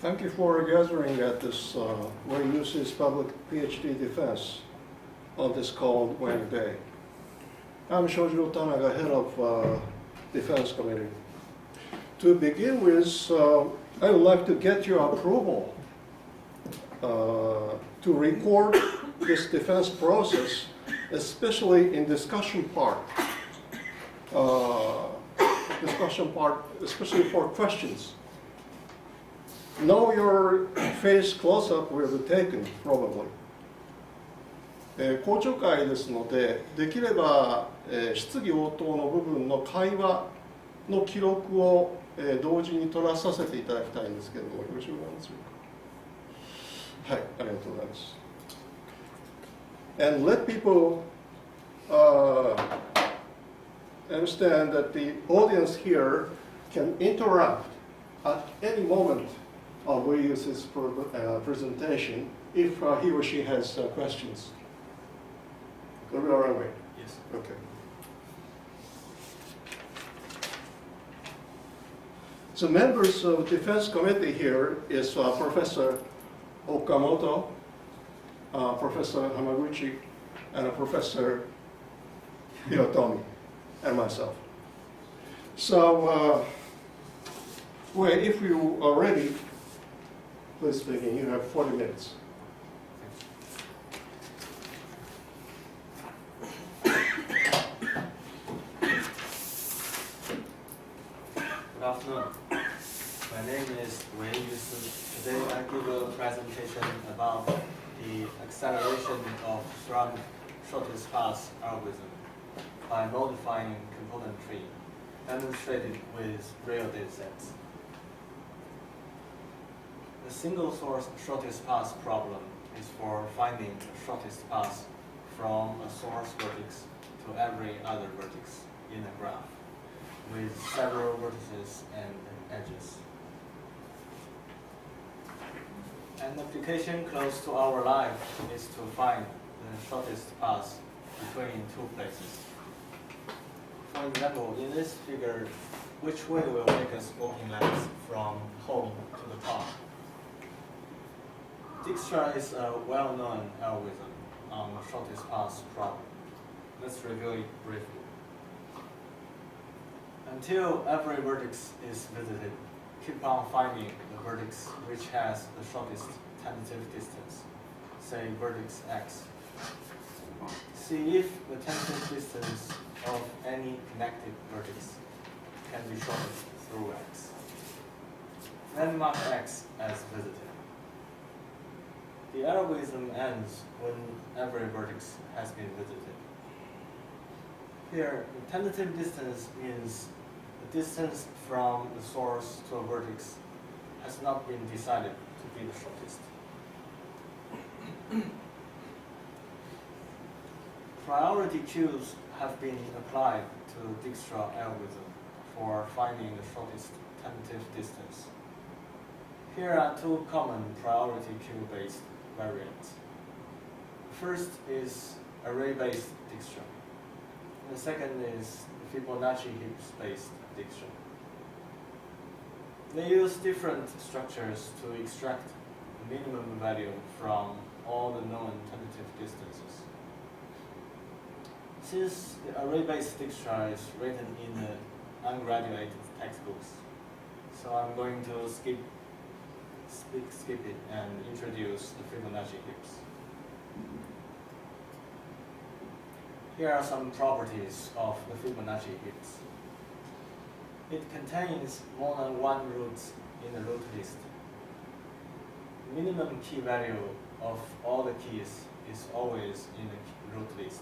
Thank you for gathering at this very Yusi's public Ph.D. defense on this cold, windy day. I'm Shojiro Tanaga, head of Defense Committee. To begin with, I would like to get your approval to record this defense process, especially in discussion part. Especially for questions. Know your face close-up will be taken, probably. 公聴会ですので、できれば、質疑応答の部分の会話の記録を、同時に取らさせていただきたいんですけれども、よろしくお願いしますか。はい、ありがとうございます。And let people understand that the audience here can interrupt at any moment of Yusi's presentation if he or she has questions. Are we all right? Yes. Okay. So members of the Defense Committee here is Professor Okamoto, Professor Hamaguchi, and Professor Hirotomi, and myself. So, well, if you are ready, please begin. You have 40 minutes. Good afternoon. My name is Yusi. Today I give a presentation about the acceleration of shortest path algorithm by modifying component tree, demonstrated with real datasets. The single source shortest path problem is for finding the shortest path from a source vertex to every other vertex in a graph, with several vertices and edges. An application close to our life is to find the shortest path between two places. For example, in this figure, which way will make us walking length from home to the top? Dijkstra is a well-known algorithm on the shortest path problem. Let's review it briefly. Until every vertex is visited, keep on finding the vertex which has the shortest tentative distance, say vertex x. See if the tentative distance of any connected vertex can be shortened through x. Then mark x as visited. The algorithm ends when every vertex has been visited. Here, the tentative distance means the distance from the source to a vertex has not been decided to be the shortest. Priority queues have been applied to Dijkstra algorithm for finding the shortest tentative distance. Here are two common priority queue-based variants. The first is array-based Dijkstra. The second is Fibonacci heaps-based Dijkstra. They use different structures to extract the minimum value from all the known tentative distances. Since the array-based Dijkstra is written in the ungraduated textbooks, so I'm going to skip it and introduce the Fibonacci heaps. Here are some properties of the Fibonacci heaps. It contains more than one root in the root list. The minimum key value of all the keys is always in the root list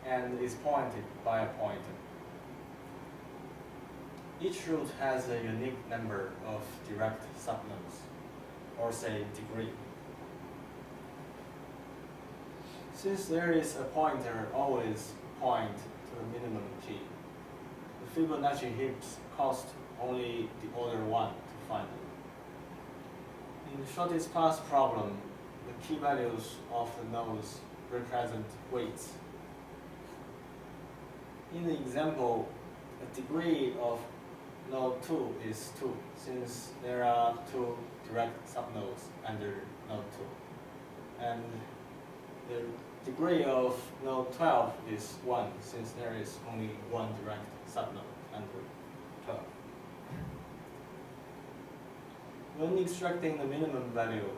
and is pointed by a pointer. Each root has a unique number of direct subnodes, or say degree. Since there is a pointer always point to the minimum key, the Fibonacci heaps cost only the order 1 to find them. In the shortest path problem, the key values of the nodes represent weights. In the example, the degree of node 2 is 2, since there are 2 direct subnodes under node 2. And the degree of node 12 is 1, since there is only 1 direct subnode under 12. When extracting the minimum value,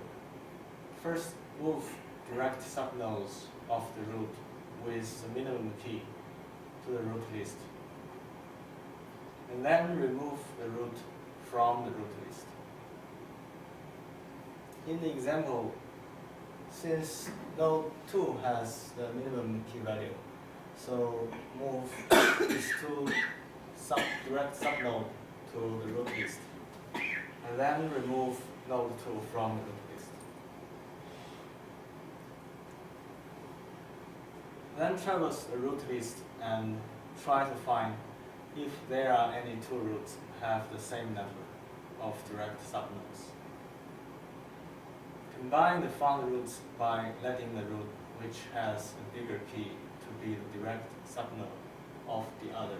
first move direct subnodes of the root with the minimum key to the root list, and then remove the root from the root list. In the example, since node 2 has the minimum key value, so move these 2 direct subnode to the root list, and then remove node 2 from the root list. Then traverse the root list and try to find if there are any 2 roots have the same number of direct subnodes. Combine the found roots by letting the root which has a bigger key to be the direct subnode of the other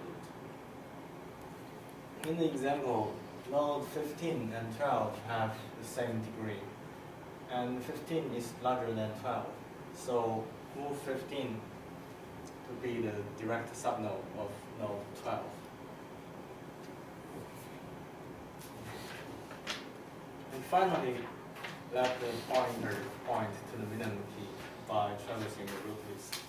root. In the example, node 15 and 12 have the same degree, and 15 is larger than 12, so move 15 to be the direct subnode of node 12. And finally, let the pointer point to the minimum key by traversing the root list.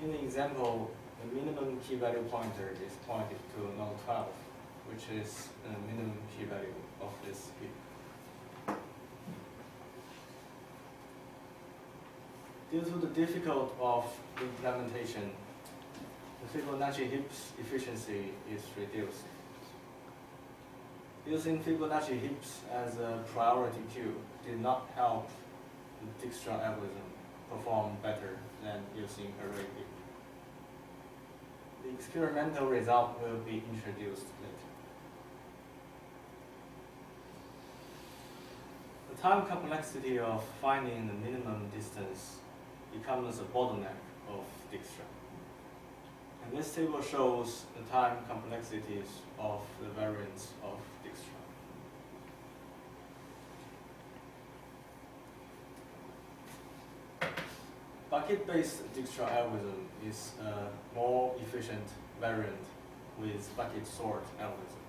In the example, the minimum key value pointer is pointed to node 12, which is the minimum key value of this heap. Due to the difficulty of implementation, the Fibonacci heap's efficiency is reduced. Using Fibonacci heaps as a priority queue did not help the Dijkstra algorithm perform better than using array heap. The experimental result will be introduced later. The time complexity of finding the minimum distance becomes a bottleneck of Dijkstra. And this table shows the time complexities of the variance of Dijkstra. Bucket-based Dijkstra algorithm is a more efficient variant with bucket sort algorithm.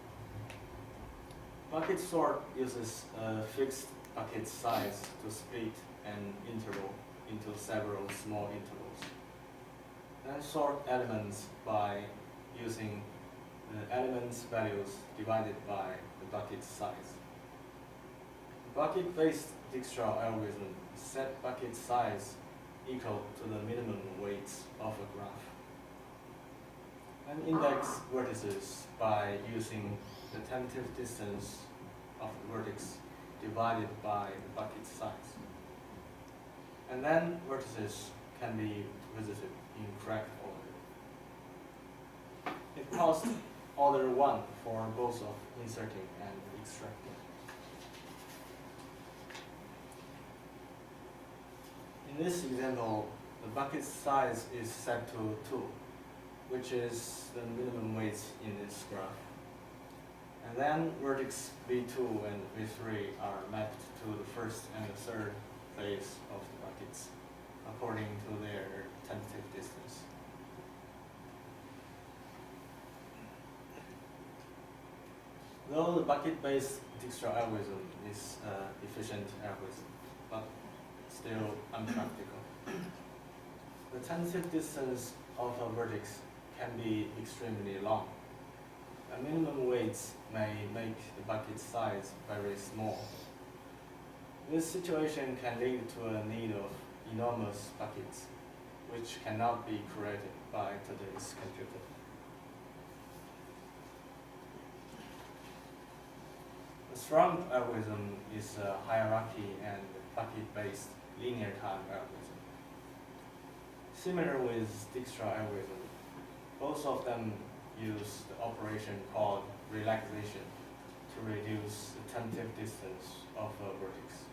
Bucket sort uses a fixed bucket size to split an interval into several small intervals, and sort elements by using the elements values divided by the bucket size. The bucket-based Dijkstra algorithm set bucket size equal to the minimum weights of a graph, and index vertices by using the tentative distance of the vertex divided by the bucket size. And then vertices can be visited in correct order. It costs order 1 for both of inserting and extracting. In this example, the bucket size is set to 2, which is the minimum weight in this graph. And then vertex V2 and V3 are mapped to the first and the third place of the buckets according to their tentative distance. Though the bucket-based Dijkstra algorithm is an efficient algorithm, but still unpractical. The tentative distance of a vertex can be extremely long. A minimum weights may make the bucket size very small. This situation can lead to a need of enormous buckets, which cannot be created by today's computer. The Thorup algorithm is a hierarchy and bucket-based linear time algorithm. Similar with Dijkstra algorithm, both of them use the operation called relaxation to reduce the tentative distance of a vertex.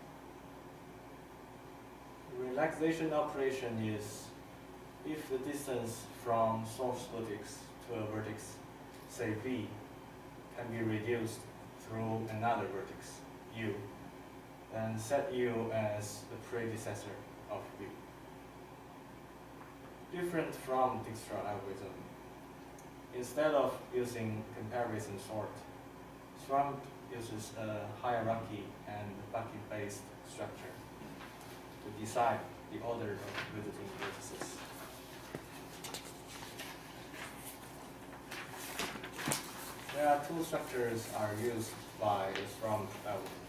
The relaxation operation is if the distance from source vertex to a vertex, say V, can be reduced through another vertex, U, then set U as the predecessor of V. Different from Dijkstra algorithm, instead of using comparison sort, Thorup uses a hierarchy and bucket-based structure to decide the order of visiting vertices. There are two structures are used by the Thorup algorithm.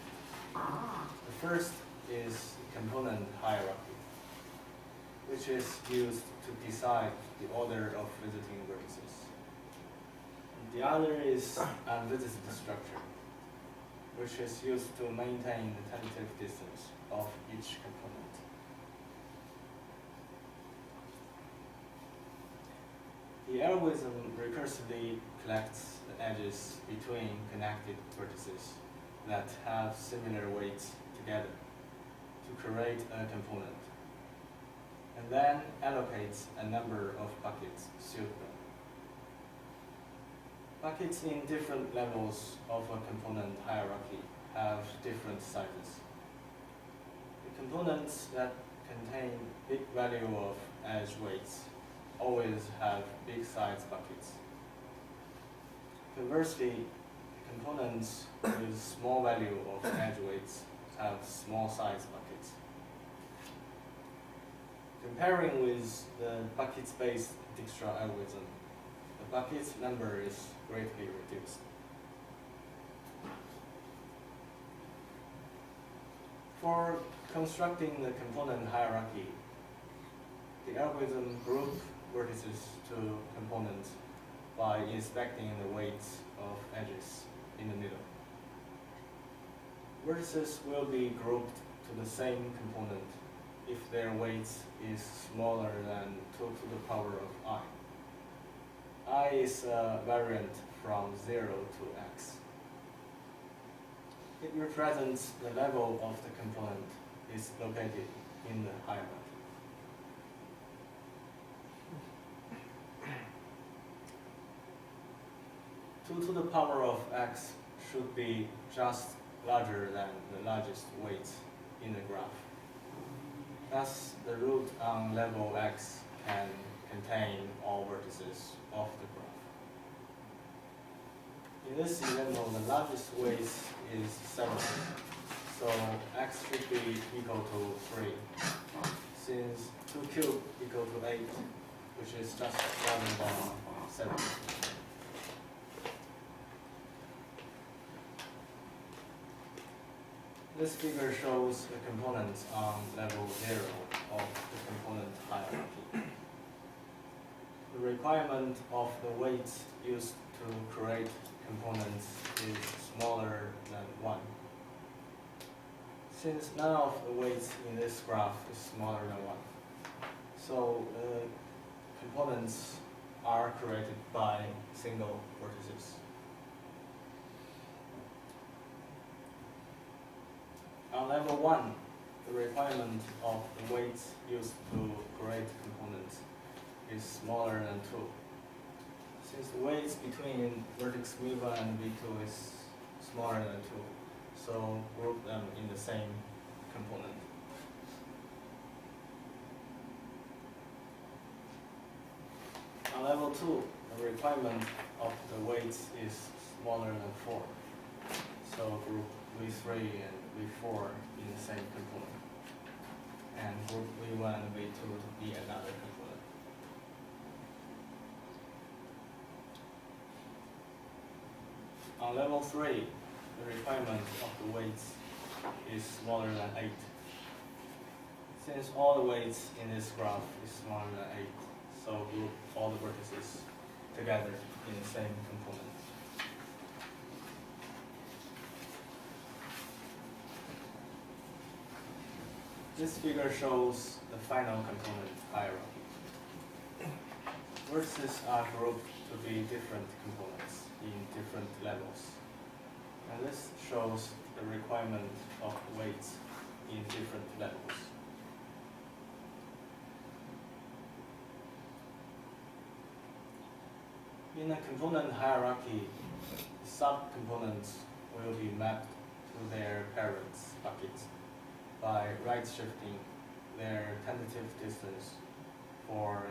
The first is component hierarchy, which is used to decide the order of visiting vertices. The other is unvisited structure, which is used to maintain the tentative distance of each component. The algorithm recursively collects the edges between connected vertices that have similar weights together to create a component, and then allocates a number of buckets suitable. Buckets in different levels of a component hierarchy have different sizes. The components that contain big value of edge weights always have big size buckets. Conversely, components with small value of edge weights have small size buckets. Comparing with the buckets-based Dijkstra algorithm, the bucket number is greatly reduced. For constructing the component hierarchy, the algorithm groups vertices to components by inspecting the weights of edges in the middle. Vertices will be grouped to the same component if their weight is smaller than 2 to the power of I. I is a variant from 0 to x. It represents the level of the component is located in the hierarchy. Two to the power of x should be just larger than the largest weight in the graph. Thus, the root on level x can contain all vertices of the graph. In this example, the largest weight is 7, so x should be equal to 3. Since 2 cubed equal to 8, which is just rather than 7. This figure shows the components on level 0 of the component hierarchy. The requirement of the weights used to create components is smaller than 1. Since none of the weights in this graph is smaller than 1, so the components are created by single vertices. On level 1, the requirement of the weights used to create components is smaller than 2. Since the weights between vertex V1 and V2 is smaller than 2, so group them in the same component. On level 2, the requirement of the weights is smaller than 4, so group V3 and V4 in the same component, and group V1 and V2 to be another component. On level 3, the requirement of the weights is smaller than 8. Since all the weights in this graph is smaller than 8, so group all the vertices together in the same component. This figure shows the final component hierarchy. Vertices are grouped to be different components in different levels. And this shows the requirement of weights in different levels. In a component hierarchy, subcomponents will be mapped to their parents' buckets by right-shifting their tentative distance for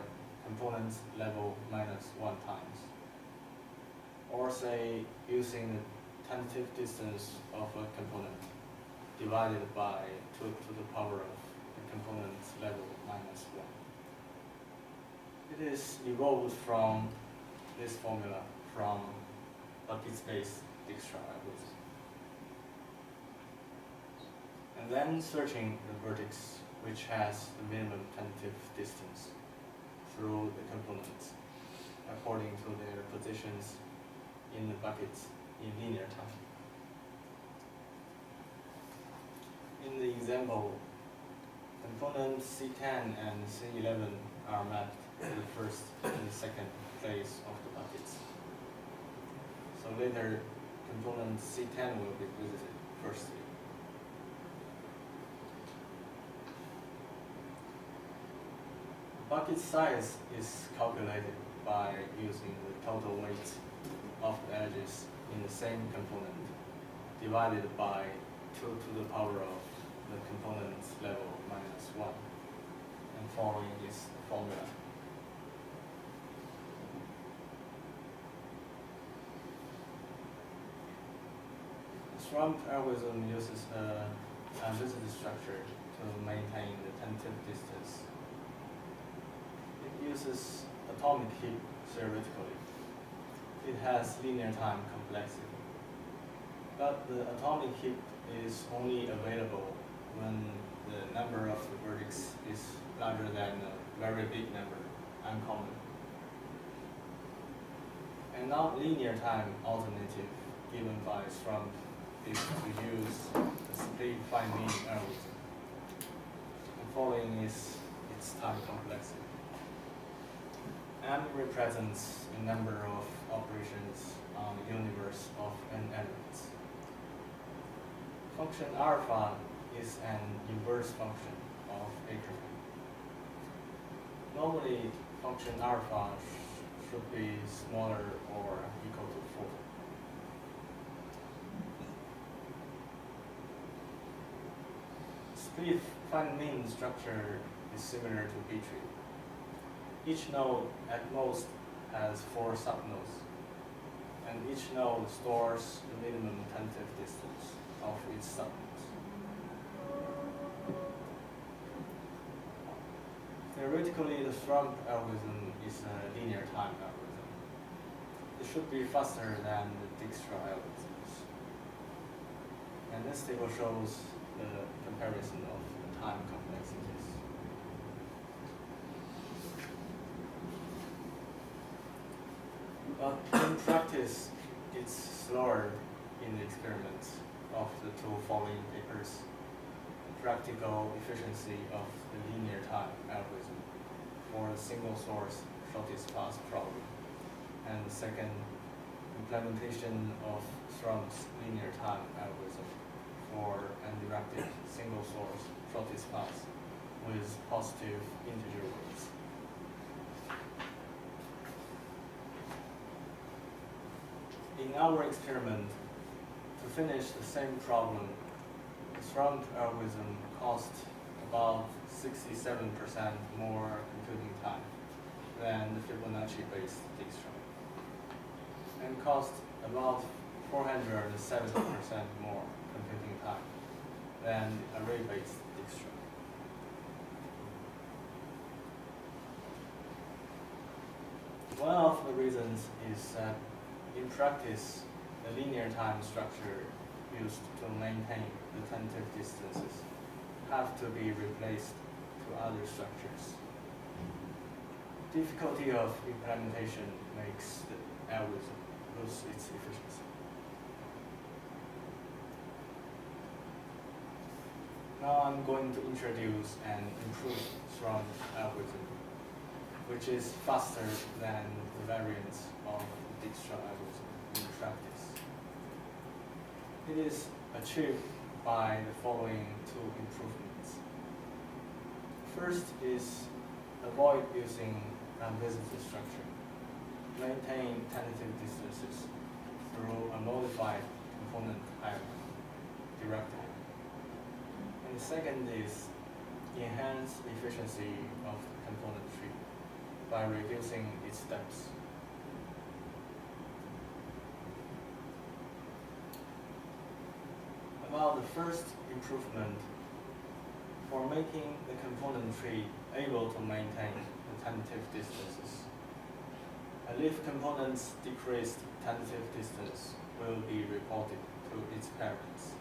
component level minus 1 times. Or say using the tentative distance of a component divided by 2 to the power of the component level minus 1. It is evolved from this formula from bucket-based Dijkstra algorithm. And then searching the vertex which has the minimum tentative distance through the components according to their positions in the buckets in linear time. In the example, components C10 and C11 are mapped to the first and the second place of the buckets. So later, component C10 will be visited firstly. Bucket size is calculated by using the total weight of the edges in the same component divided by 2 to the power of the component level minus 1 and following this formula. The Thorup algorithm uses a transitive structure to maintain the tentative distance. It uses atomic heap theoretically. It has linear time complexity. But the atomic heap is only available when the number of the vertex is larger than a very big number, uncommon. A non-linear time alternative given by Thorup is to use the split fine-mean algorithm. And following is its time complexity. M represents a number of operations on a universe of n elements. Function alpha is an inverse function of Ackermann. Normally, function alpha should be smaller or equal to 4. Split fine-mean structure is similar to B-tree. Each node at most has 4 subnodes, and each node stores the minimum tentative distance of its subnodes. Theoretically, the Thorup algorithm is a linear time algorithm. It should be faster than the Dijkstra algorithms. And this table shows the comparison of the time complexities. But in practice, it's slower in the experiments of the 2 following papers. The practical efficiency of the linear time algorithm for the single source shortest path problem, and the second, implementation of Thorup's linear time algorithm for undirected single source shortest path with positive integer weights. In our experiment, to finish the same problem, the Thorup algorithm cost about 67% more computing time than the Fibonacci-based Dijkstra, and cost about 470% more computing time than the array-based Dijkstra. One of the reasons is that in practice, the linear time structure used to maintain the tentative distances have to be replaced to other structures. Difficulty of implementation makes the algorithm lose its efficiency. Now I'm going to introduce an improved Thorup algorithm, which is faster than the variants of the Dijkstra algorithm in practice. It is achieved by the following 2 improvements. First is avoid using transitive structure. Maintain tentative distances through a modified component hierarchy directly. And the second is enhance efficiency of the component tree by reducing its steps. About the first improvement, for making the component tree able to maintain the tentative distances, a leaf component's decreased tentative distance will be reported to its parents.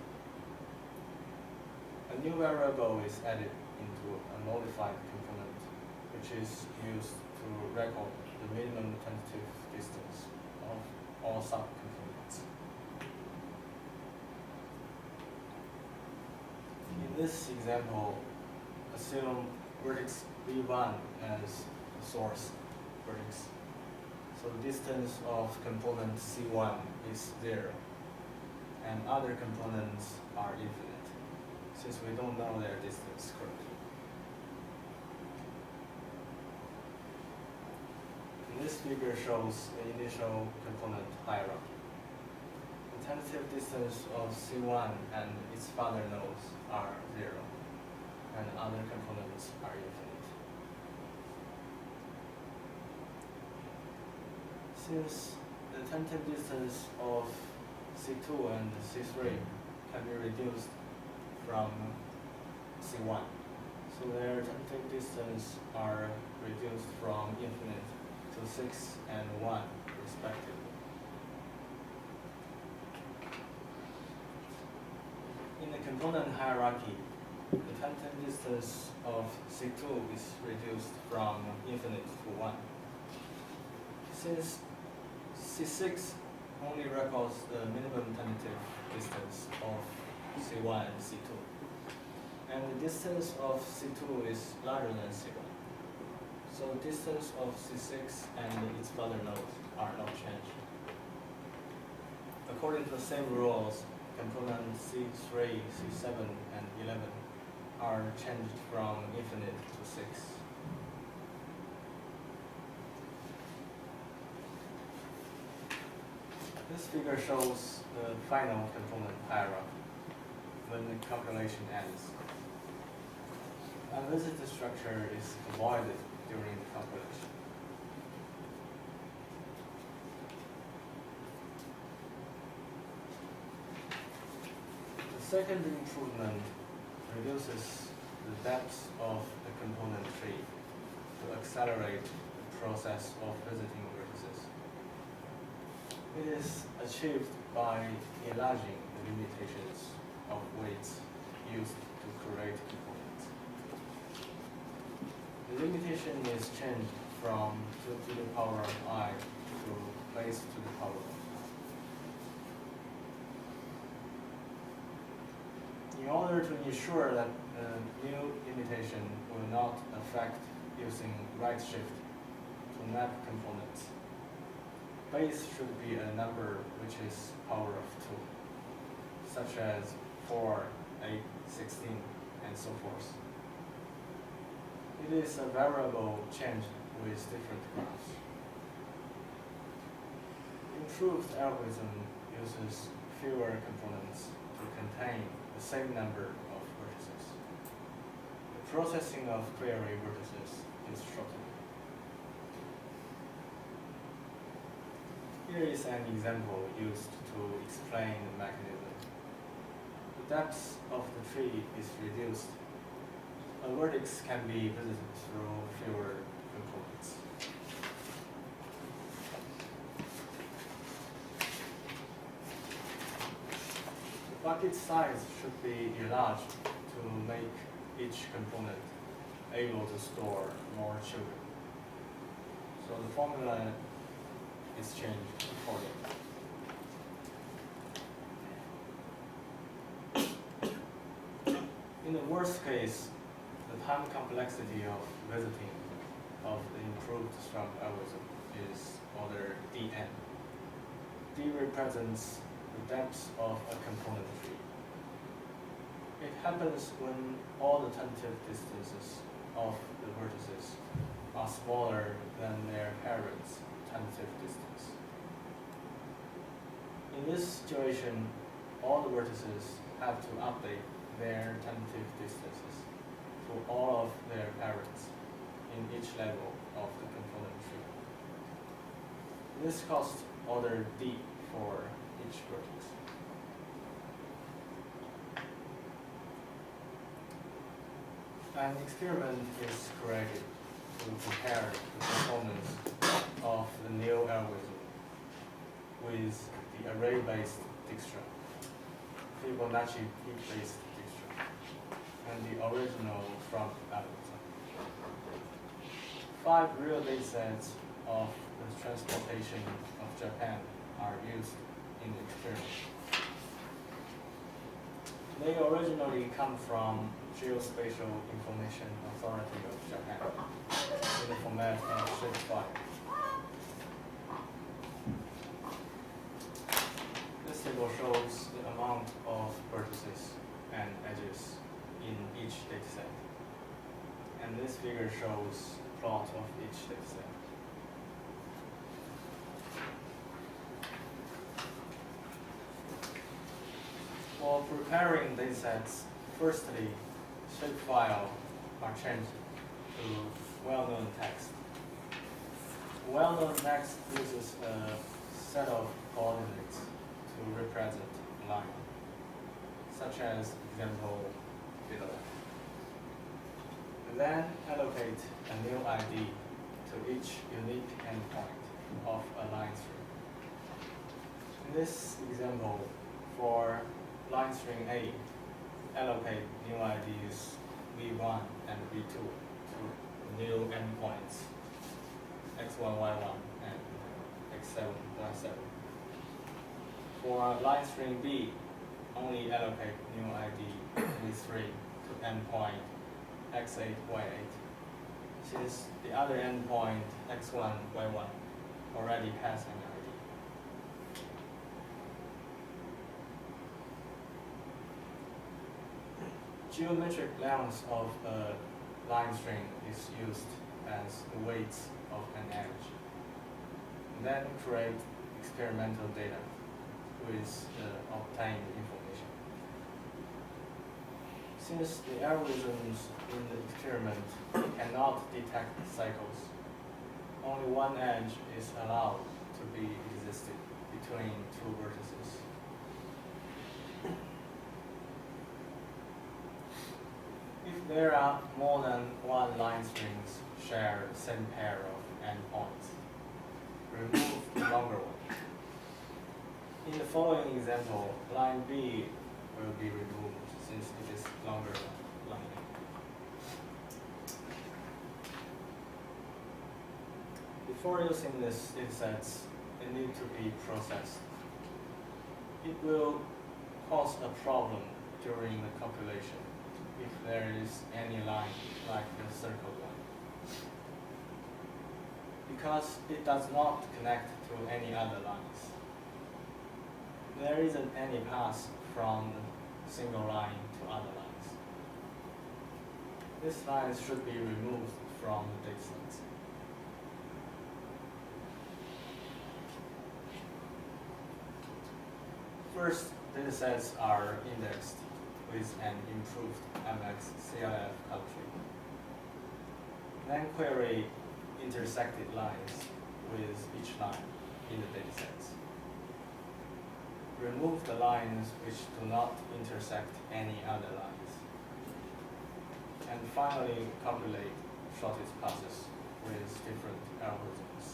A new variable is added into a modified component, which is used to record the minimum tentative distance of all subcomponents. In this example, assume vertex V1 as the source vertex. So the distance of component C1 is 0, and other components are infinite, since we don't know their distance currently. And this figure shows the initial component hierarchy. The tentative distance of C1 and its father nodes are 0, and other components are infinite. Since the tentative distance of C2 and C3 can be reduced from C1, so their tentative distance are reduced from infinite to 6 and 1 respectively. In the component hierarchy, the tentative distance of C2 is reduced from infinite to 1. Since C6 only records the minimum tentative distance of C1 and C2, and the distance of C2 is larger than C1. So the distance of C6 and its father nodes are not changed. According to the same rules, component C3, C7, and 11 are changed from infinite to 6. This figure shows the final component hierarchy when the calculation ends. A visited structure is avoided during the calculation. The second improvement reduces the depth of the component tree to accelerate the process of visiting vertices. It is achieved by enlarging the limitations of weights used to create components. The limitation is changed from 2 to the power of I to base to the power of I. In order to ensure that the new limitation will not affect using right shift to map components, base should be a number which is power of 2, such as 4, 8, 16, and so forth. It is a variable changed with different graphs. Improved algorithm uses fewer components to contain the same number of vertices. The processing of query vertices is shortened. Here is an example used to explain the mechanism. The depth of the tree is reduced. A vertex can be visited through fewer components. The bucket size should be enlarged to make each component able to store more children. So the formula is changed accordingly. In the worst case, the time complexity of visiting of the improved strong algorithm is order dn. D represents the depth of a component tree. It happens when all the tentative distances of the vertices are smaller than their parents' tentative distance. In this situation, all the vertices have to update their tentative distances to all of their parents in each level of the component tree. This costs order D for each vertex. An experiment is created to compare the performance of the new algorithm with the array-based Dijkstra, Fibonacci heap-based Dijkstra, and the original front algorithm. 5 real datasets of the transportation of Japan are used in the experiment. They originally come from Geospatial Information Authority of Japan in the format of shapefile. This table shows the amount of vertices and edges in each dataset. And this figure shows a plot of each dataset. For preparing datasets, firstly, shapefile are changed to well-known text. Well-known text uses a set of coordinates to represent a line, such as example below. Then allocate a new ID to each unique endpoint of a line string. In this example, for line string A, allocate new IDs V1 and V2 to new endpoints x1, y1, and x7, y7. For line string B, only allocate new ID V3 to endpoint x8, y8, since the other endpoint x1, y1 already has an ID. Geometric length of a line string is used as the weight of an edge. Then create experimental data with the obtained information. Since the algorithms in the experiment cannot detect cycles, only one edge is allowed to be existed between 2 vertices. If there are more than one line strings share the same pair of endpoints, remove the longer one. In the following example, line B will be removed since it is longer than line A. Before using these datasets, they need to be processed. It will cause a problem during the calculation if there is any line like the circled one, because it does not connect to any other lines. There isn't any path from the single line to other lines. These lines should be removed from the datasets. First, datasets are indexed with an improved MX-CIF color tree. Then query intersected lines with each line in the datasets. Remove the lines which do not intersect any other lines. And finally, calculate shortest passes with different algorithms.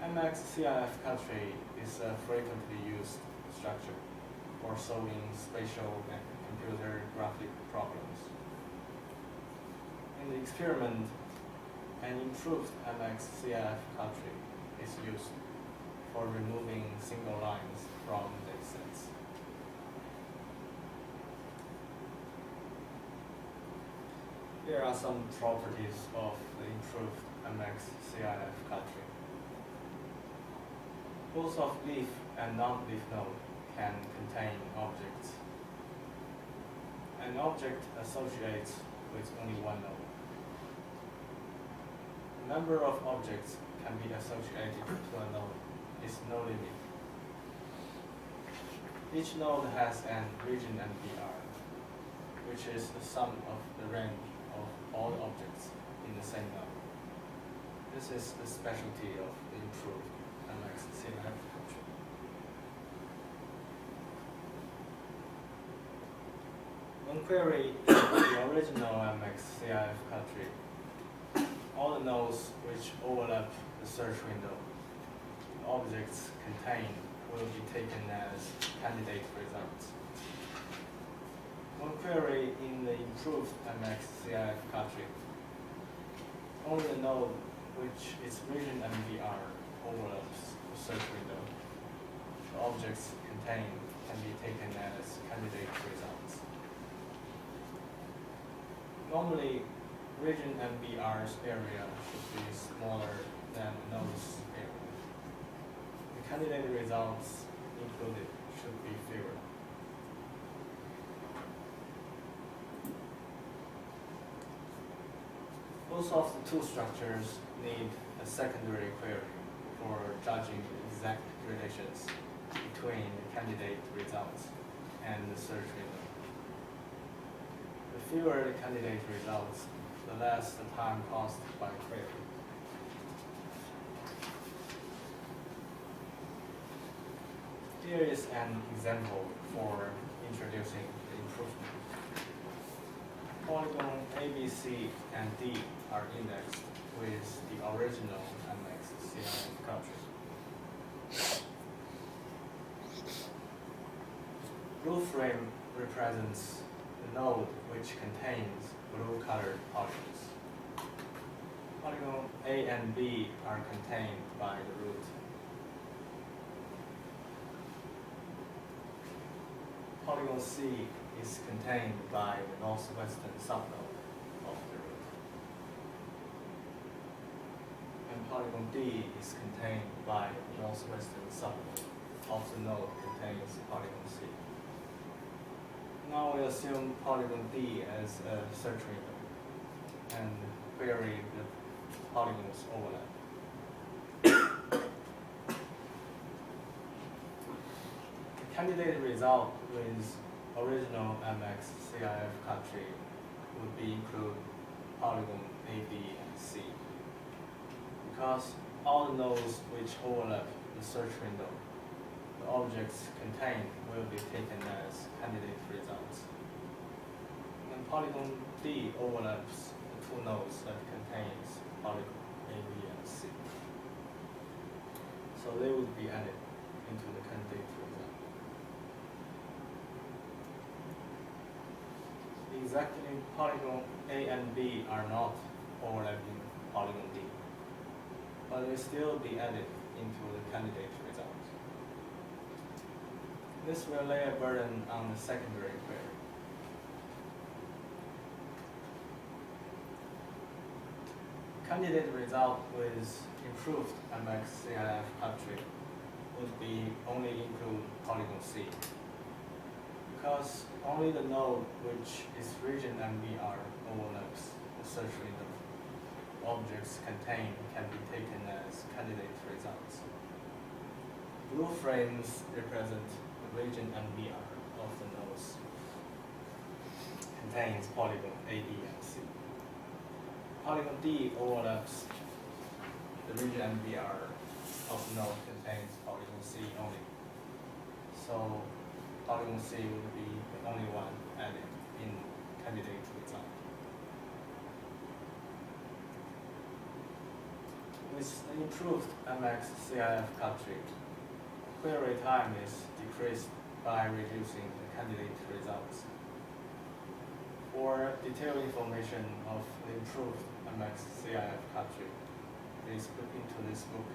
MX-CIF color tree is a frequently used structure for solving spatial and computer graphic problems. In the experiment, an improved MX-CIF color tree is used for removing single lines from datasets. Here are some properties of the improved MX-CIF color tree. Both of leaf and non-leaf node can contain objects. An object associates with only one node. The number of objects can be associated to a node is no limit. Each node has an region NBR, which is the sum of the range of all the objects in the same node. This is the specialty of the improved MX-CIF country. When query the original MX-CIF country, all the nodes which overlap the search window, the objects contained will be taken as candidate results. When query in the improved MX-CIF country, only the node which its region MVR overlaps the search window, the objects contained can be taken as candidate results. Normally, region MBR's area should be smaller than the node's area. The candidate results included should be fewer. Both of the two structures need a secondary query for judging the exact relations between the candidate results and the search window. The fewer the candidate results, the less the time cost by query. Here is an example for introducing the improvement. Polygon A, B, C, and D are indexed with the original MX-CIF country. Blue frame represents the node which contains blue-colored polygons. Polygon A and B are contained by the root. Polygon C is contained by the northwestern subnode of the root. And polygon D is contained by the northwestern subnode of the node contains polygon C. Now we assume polygon D as a search window and query the polygons overlap. The candidate result with original MX-CIF country would be include polygon A, B, and C. Because all the nodes which overlap the search window, the objects contained will be taken as candidate results. And polygon D overlaps the two nodes that contains polygon A, B, and C. So they would be added into the candidate result. Exactly, polygon A and B are not overlapping polygon D, but they still be added into the candidate result. This will lay a burden on the secondary query. Candidate result with improved MX-CIF country would be only include polygon C, because only the node which its region MBR overlaps the search window. Objects contained can be taken as candidate results. Blue frames represent the region MBR of the nodes contains polygon A, B, and C. Polygon D overlaps the region MBR of the node contains polygon C only. So polygon C would be the only one added in candidate result. With the improved MX-CIF country, query time is decreased by reducing the candidate results. For detailed information of the improved MX-CIF country, please look into this book,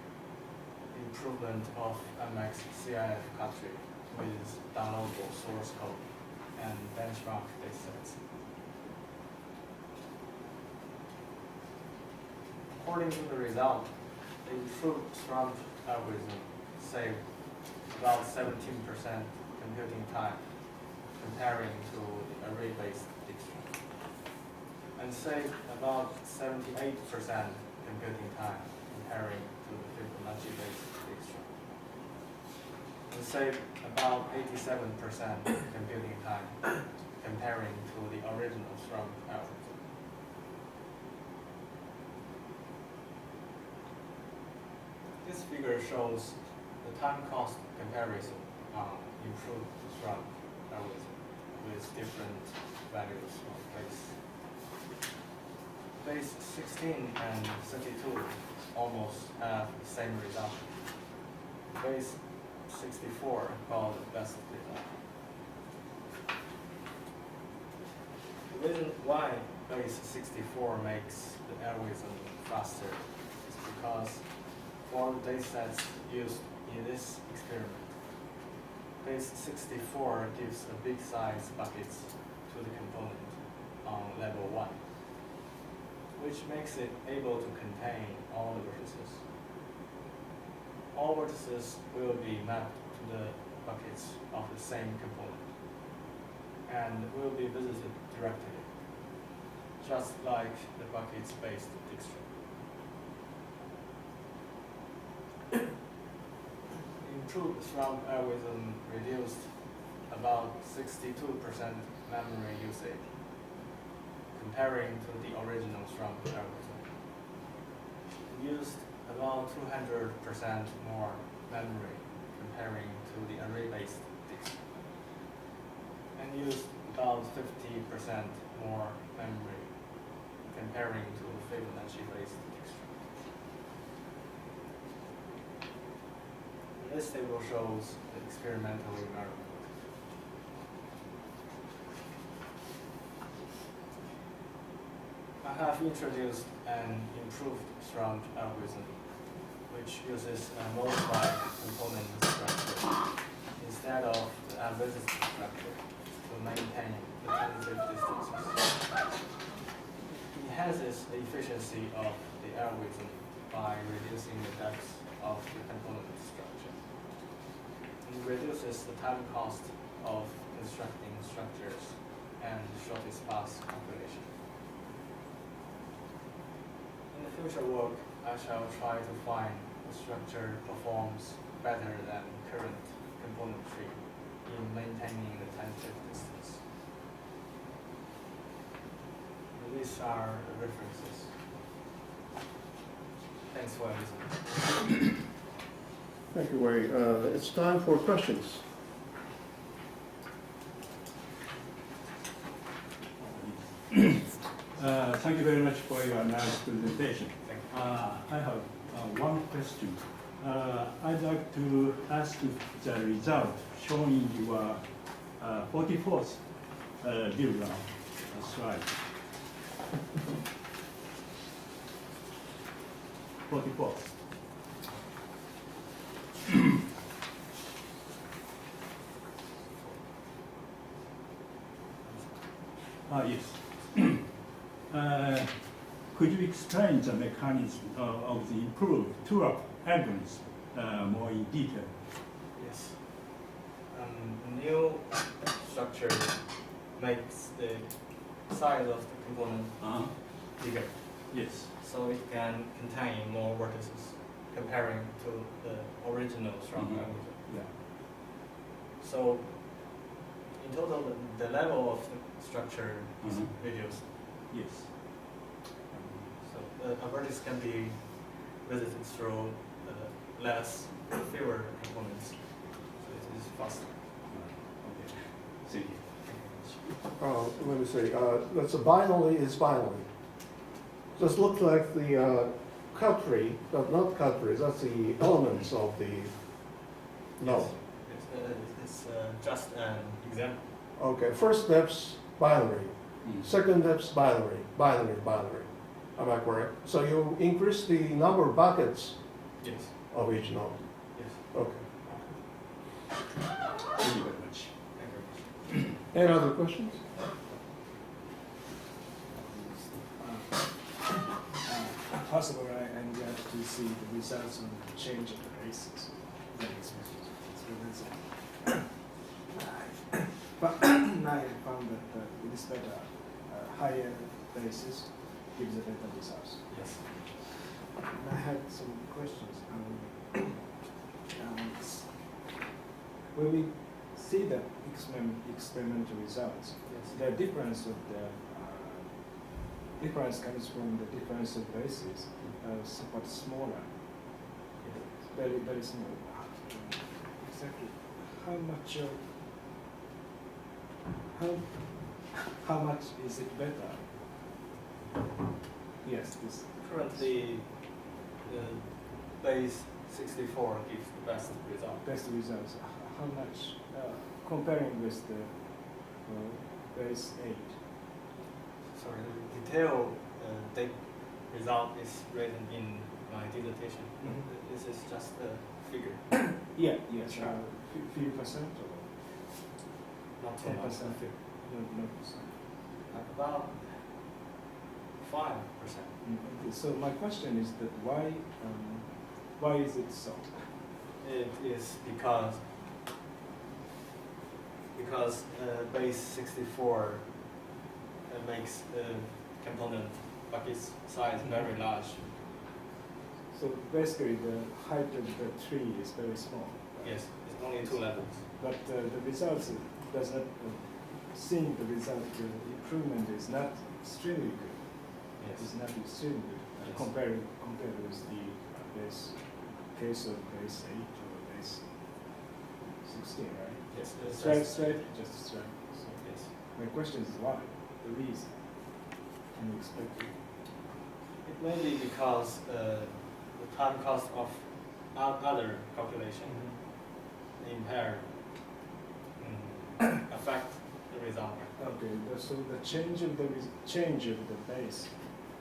The Improvement of MX-CIF Country, with downloadable source code and benchmark datasets. According to the result, the improved Thorup algorithm saved about 17% computing time comparing to the array-based Dijkstra, and saved about 78% computing time comparing to the Fibonacci-based Dijkstra. can save about 87% computing time comparing to the original Thorup algorithm. This figure shows the time cost comparison on improved Thorup algorithm with different values of base. Base 16 and 32 almost have the same result. Base 64 called the best result. The reason why base 64 makes the algorithm faster is because for the datasets used in this experiment, base 64 gives a big size buckets to the component on level 1, which makes it able to contain all the vertices. All vertices will be mapped to the buckets of the same component and will be visited directly, just like the buckets-based Dijkstra. Improved Thorup algorithm reduced about 62% memory usage comparing to the original Thorup algorithm. It used about 200% more memory comparing to the array-based Dijkstra, and used about 50% more memory comparing to the Fibonacci-based Dijkstra. This table shows the experimental environment. I have introduced an improved Thorup algorithm, which uses a modified component structure instead of the unvisited structure to maintain the tentative distances. It enhances the efficiency of the algorithm by reducing the depth of the component structure. It reduces the time cost of constructing structures and shortest path calculation. In the future work, I shall try to find a structure performs better than current component tree in maintaining the tentative distance. These are the references. Thanks for listening. Thank you, Wei. It's time for questions. Thank you very much for your nice presentation. Thank you. I have one question. I'd like to ask the result shown in your 44th view slide. 44th. Yes. Could you explain the mechanism of the improved Thorup algorithm more in detail? Yes. The new structure makes the size of the component bigger, Yes. so it can contain more vertices comparing to the original Thorup algorithm. Yeah. So in total, the level of the structure is reduced. Yes. So a vertex can be visited through fewer components. So it is faster. Okay. Thank you. Let me see. That's a binary is binary. Just looks like the cut tree, but not cut tree. That's the elements of the node. Yes. It's just an example. Okay. First step's binary. Second step's binary. Binary. Binary. Am I correct? So you increase the number of buckets Yes. of each node. Yes. Okay. Thank you very much. Thank you. Any other questions? Possible, right? And you have to see the results on the change of the basis. That is but now I found that it is better. Higher basis gives a better results. Yes. And I had some questions. when we see the experimental results, the difference of the difference comes from the difference of bases, somewhat smaller. It's very, very small. Exactly. How much? How much is it better? Yes, this Currently, the base 64 gives the best result. best results. How much comparing with the base 8? Sorry, the detailed result is written in my dissertation. Mhm. This is just a figure, Yeah, yes. Sure. Few percent or not too 10%. much. No percent. About 5%. Okay, so my question is that why is it so? It is because base 64 makes the component bucket size very large. So basically, the height of the tree is very small. Yes, it's only 2 levels. But the results does not. Seeing the result, the improvement is not extremely good. Yes. It's not extremely good Yes. compared with the base case of base 8 or base 16, right? Yes. Straight, just straight. So Yes. my question is why? The reason? Can you explain? It may be because the time cost of other calculation impair affect the result. Okay, so the change of the base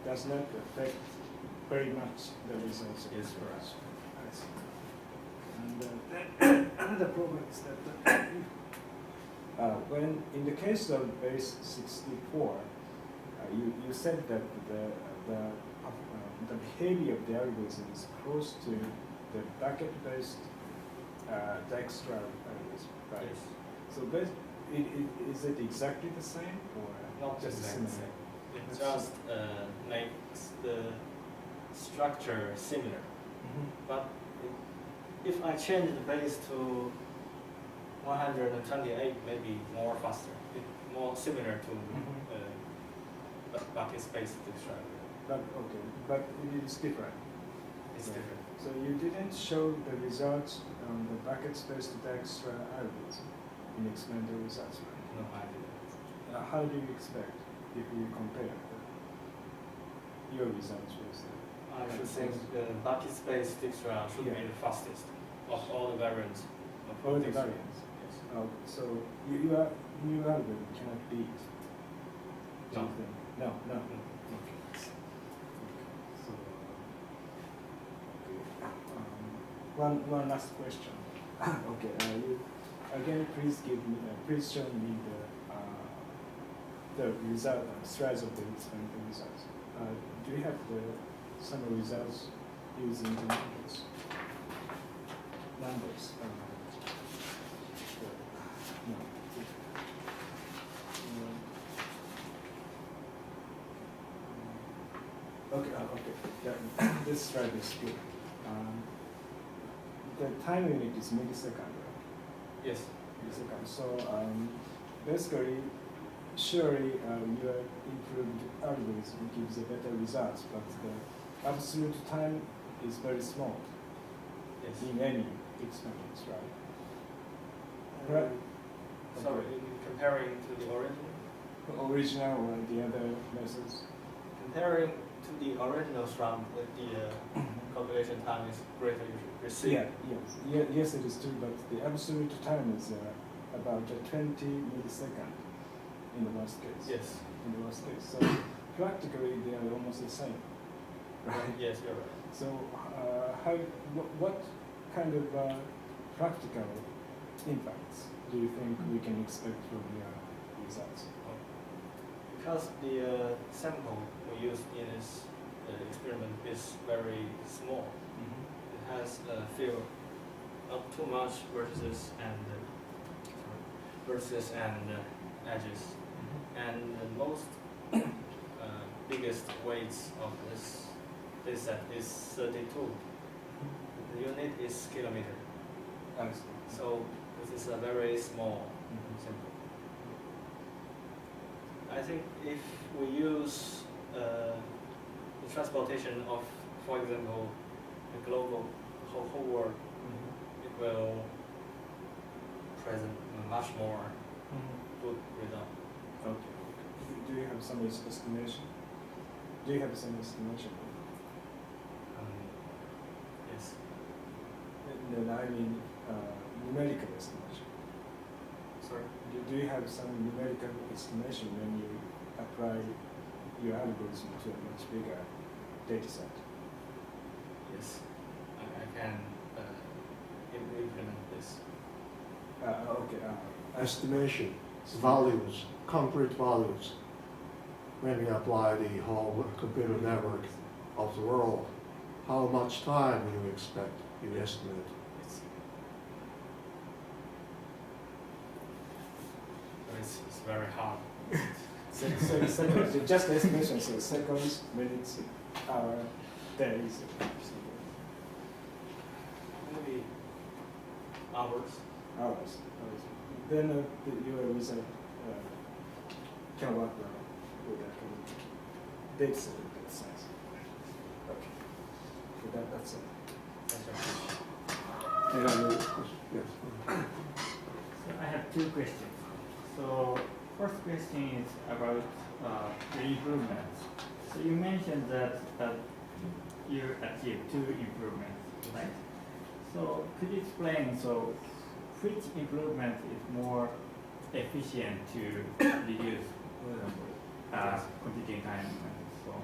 does not affect very much the results of Yes, the correct. class. I see. And another problem is that when in the case of base 64, you said that the behavior of the algorithm is close to the bucket-based Dijkstra algorithm, right? Yes. So is it exactly the same or Not just exactly the similar? same. It That's just makes the structure similar. But if I change the base to 128, maybe more faster, more similar to bucket space Dijkstra. But it is different. It's Right. different. So you didn't show the results on the bucket space Dijkstra algorithm in experimental results, right? No, I didn't. How do you expect if you compare your results with the I should think the bucket space Dijkstra should be the fastest of all the variants. Of all the Dijkstra. variants? Yes. So your algorithm cannot beat. No. something. No. Okay. So, one last question. Okay. You again, please show me the result, slides of the experimental results. Do you have some results using the numbers? No. Okay. This slide is good. The time unit is millisecond, right? Yes. Millisecond. So basically, surely your improved algorithm gives a better results, but the absolute time is very small Yes. in any experiments, right? Right. Sorry, comparing to the original? Original or the other methods? Comparing to the original from the calculation time is greater. You see. Yes, it is true, but the absolute time is about 20 milliseconds in the worst case. Yes. In the worst case. So practically they are almost the same, right? Yes, you're right. So what kind of practical impacts do you think we can expect from your results? Because the sample we use in this experiment is very small. It has a few, not too much vertices and edges. And the most biggest weights of this set is 32. The unit is kilometer. I see. So This is a very small sample. I think if we use the transportation of, for example, the global whole world, it will present a much more good result. Okay. Do you have some estimation? Do you have some estimation? Yes. And then I mean numerical estimation. Sorry. Do you have some numerical estimation when you apply your algorithm to a much bigger data set? Yes. I can implement this. Okay. Estimation, values, concrete values. When you apply the whole computer network of the world, how much time do you expect, you estimate? It's very hard. So seconds, just estimation, so seconds, minutes, hour, days. Maybe hours. Hours. Then your result can work well with that kind of data set of that size. Okay. So that's it. Any other questions? Yes. So I have two questions. So first question is about the improvements. So you mentioned that you achieved 2 improvements, right? So could you explain, so which improvement is more efficient to reduce, for example, computing time and so on?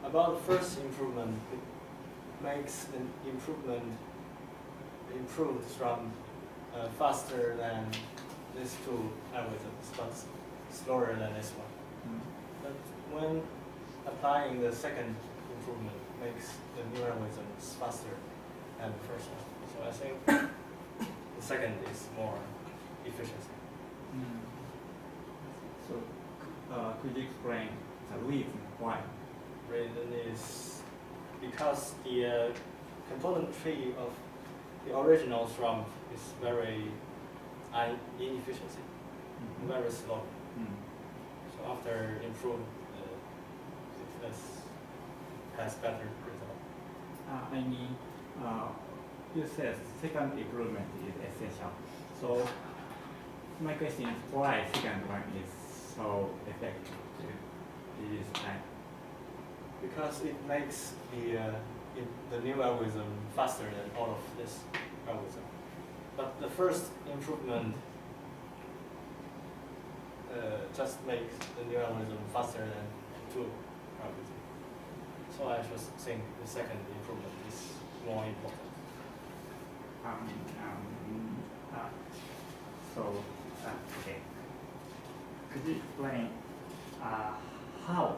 About the first improvement, it makes the improvement improved from faster than these 2 algorithms, but slower than this one. But when applying the second improvement, makes the new algorithms faster than the first one. So I think the second is more efficiency. So could you explain the reason why? Reason is because the component tree of the original SRAM is very inefficiency, very slow. So after improved, it has better result. I mean, you said second improvement is essential. So my question is why second one is so effective to reduce time? Because it makes the new algorithm faster than all of this algorithm. But the first improvement just makes the new algorithm faster than 2 algorithms. So I just think the second improvement is more important. Okay. Could you explain how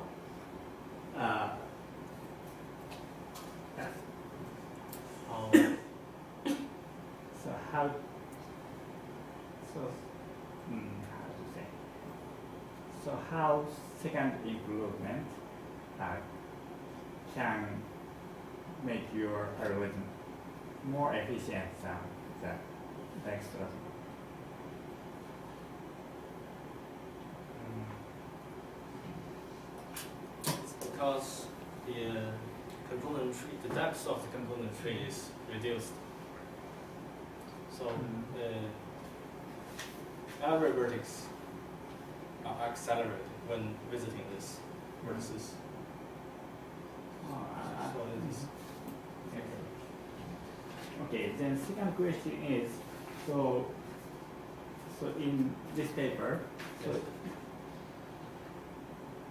how to say? So how second improvement can make your algorithm more efficient than the Dijkstra? It's because the component tree, the depth of the component tree is reduced. So every vertex are accelerated when visiting this vertices. So it is. Okay, then second question is, so in this paper, so Yes.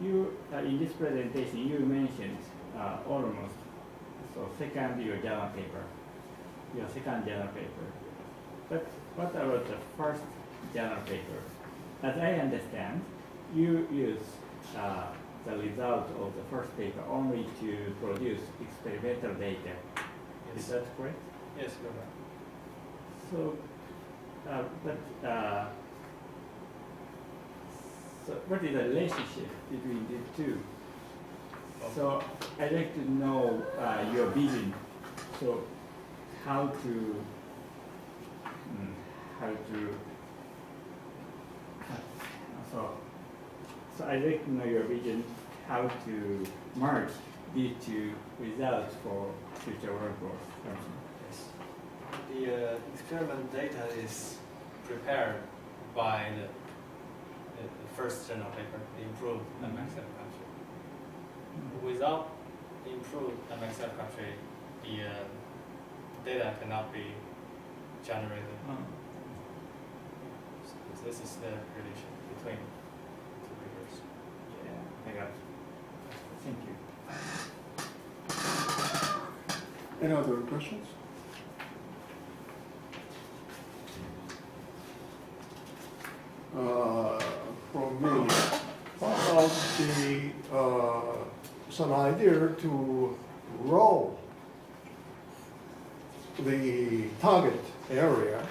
you in this presentation you mentioned almost second your journal paper, your second journal paper. But what about the first journal paper? As I understand, you use the result of the first paper only to produce experimental data. Is that correct? Yes, you're right. So, so what is the relationship between these two? So I'd like to know your vision. So how to so I'd like to know your vision how to merge these two results for future workforce. Yes. The experiment data is prepared by the first journal paper, the improved MXF country. Without the improved MXF country, the data cannot be generated. So this is the relation between two papers. Yeah, I got it. Thank you. Any other questions? From me, how about some idea to roll the target area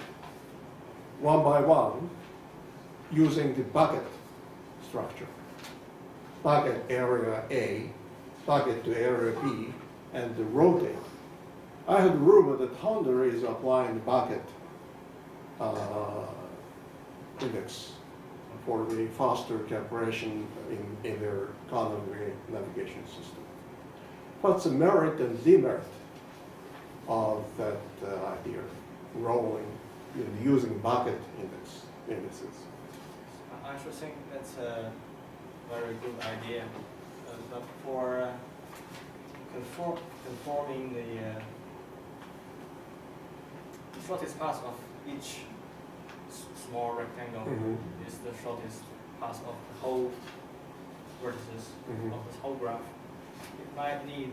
one by one using the bucket structure. Bucket area A, bucket to area B, and the rotate. I heard rumor that Honda is applying the bucket index for the faster calculation in their economy navigation system. What's the merit and demerit of that idea, rolling, using bucket indices? I actually think that's a very good idea, but for conforming the shortest path of each small rectangle is the shortest path of the whole vertices of this whole graph. It might need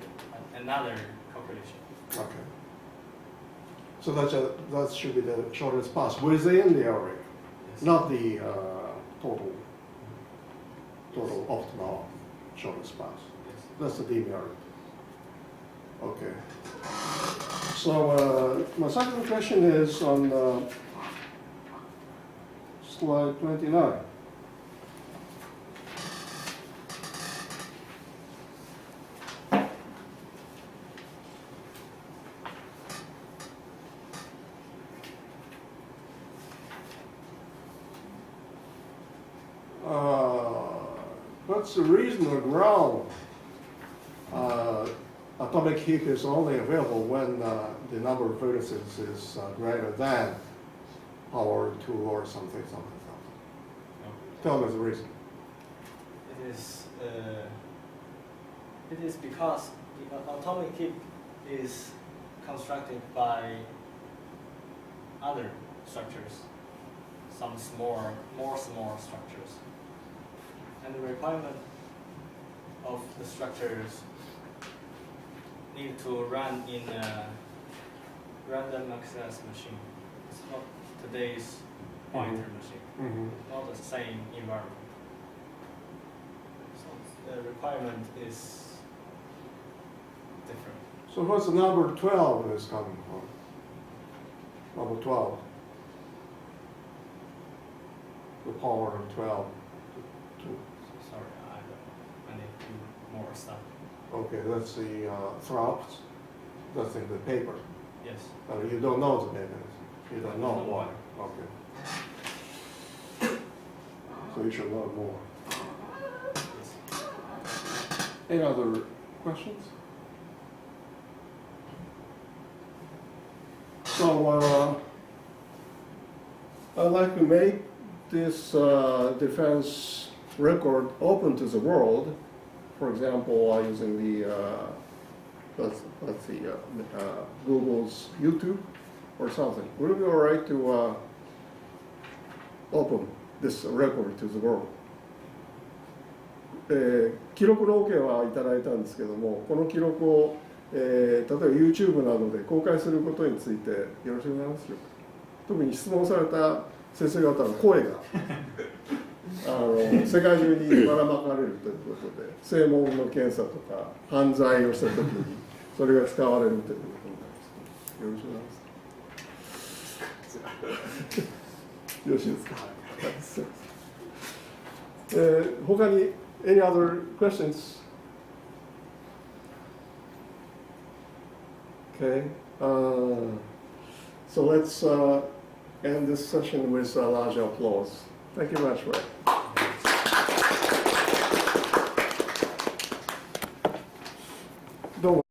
another calculation. Okay. So that should be the shortest path within the area, Yes. not the total optimal shortest path. Yes. That's the demerit. Okay. So my second question is on slide 29. What's the reasonable ground atomic heap is only available when the number of vertices is greater than power 2 or something. Tell me the reason. It is because the atomic heap is constructed by other structures, some more small structures. And the requirement of the structures need to run in a random access machine. It's not today's pointer machine, not the same environment. So the requirement is different. So what's the number 12 is coming from? Number 12. The power of 12. Sorry, I need to do more stuff. Okay, that's the Thorup. That's in the paper. Yes. You don't know the paper. You don't know why. Okay. So you should learn more. Yes. Any other questions? So I'd like to make this defense record open to the world. For example, using the Google's YouTube or something. Would it be all right to open this record to the world? 記録の OK はいただいたんですけども、この記録を、例えば YouTube などで公開することについてよろしくお願いします。特に質問された先生方の声が世界中にばらまかれるということで、声紋の検査とか犯罪をしたときにそれが使われるということになります。よろしいですか。他に any other questions? Okay. So let's end this session with a large applause. Thank you very much, Ray. Don't